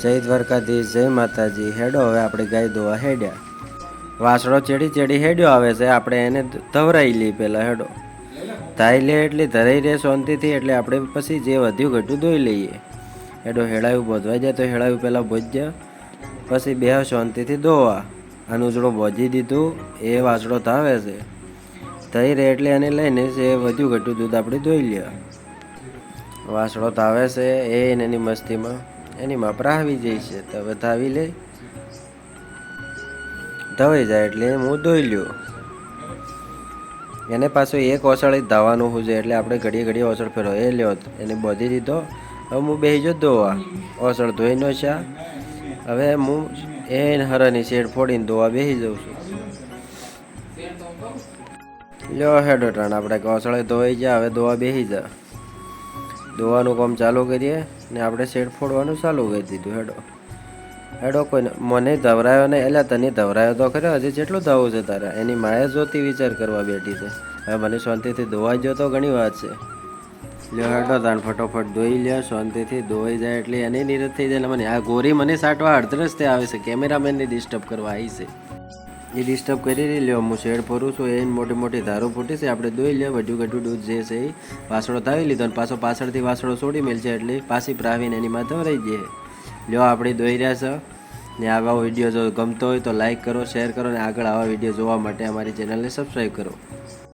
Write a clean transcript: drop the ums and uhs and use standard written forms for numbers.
જય દ્વારકાધીશ, જય માતાજી। હેડો હવે આપણે ગાય દોવા હેડ્યા। વાસળો ચેડી ચેડી હેડ્યો આવે છે, આપણે એને ધવરાઈ લઈએ પહેલાં। હેડો ધાઈ લે એટલે ધરાઈ રહે શાંતિથી, એટલે આપણે પછી જે વધ્યું ઘટ્યું ધોઈ લઈએ। હેડો હેળાયું બોધવાઈ જાય તો હેળાયું પહેલાં બોધ્યા, પછી બે શાંતિથી ધોવા। આનું ઉજળો બોધી દીધું, એ વાસળો ધાવે છે, થઈ રહે એટલે એને લઈને જે વધ્યું ઘટ્યું દૂધ આપણે ધોઈ લે। વાસળો ધાવે છે એ એની મસ્તીમાં એની માપ આવી જાય છે, તો હવે ધાવી લે, ધવાઈ જાય એટલે હું ધોઈ લ્યો। એને પાછું એક ઓસળ ધાવાનું હોય છે, એટલે આપણે ઘડીએ ઘડીએ ઓસળ ફેરો એ લ્યો, એને બોધી દીધો। હવે હું બેસી જો ધોવા, ઓસળ ધોઈ નો છે। હવે હું એ હરની શેડ ફોડીને ધોવા બેસી જાઉં છું। લ્યો હેડો ટાણ આપણે ઓસળે ધોઈ ગયા, હવે ધોવા બેસી જા। ધોવાનું કામ ચાલુ કરીએ ને આપણે શેડ ફોડવાનું ચાલુ કરી દીધું। હેડો હેડો કોઈને મને ધવરાયો ને, એટલે તને ધવરાયો તો ખરો, હજી જેટલું ધવું છે તારે? એની માએ જોતી વિચાર કરવા બેઠી છે। હવે મને શાંતિથી ધોવાઈ ગયો તો ઘણી વાત છે। લ્યો હેડો તાણ ફટોફટ ધોઈ લે, શાંતિથી ધોવાઈ જાય એટલે એની નિરત થઈ જાય। મને આ ગોરી મને સાટવા અડધ રસ્તે આવે છે, કેમેરામેનને ડિસ્ટર્બ કરવા આવી છે, એ ડિસ્ટર્બ કરી રહી। લ્યો હું શેડ ફોરું છું, એ મોટી મોટી ધારો ફૂટી છે, આપણે ધોઈ લે। વધ્યું ઘટ્યું દૂધ જે છે એ વાસળો ધાવી લીધો, અને પાછો પાછળથી વાસળો છોડી મેલ છે, એટલે પાછી પ્રાવીને એની માં ધવરાઈ જાય। લ્યો આપણે દોઈ રહ્યા છે ને। આવા વિડીયો જો ગમતો હોય તો લાઈક કરો, શેર કરો, અને આગળ આવા વિડીયો જોવા માટે અમારી ચેનલને સબસ્ક્રાઈબ કરો।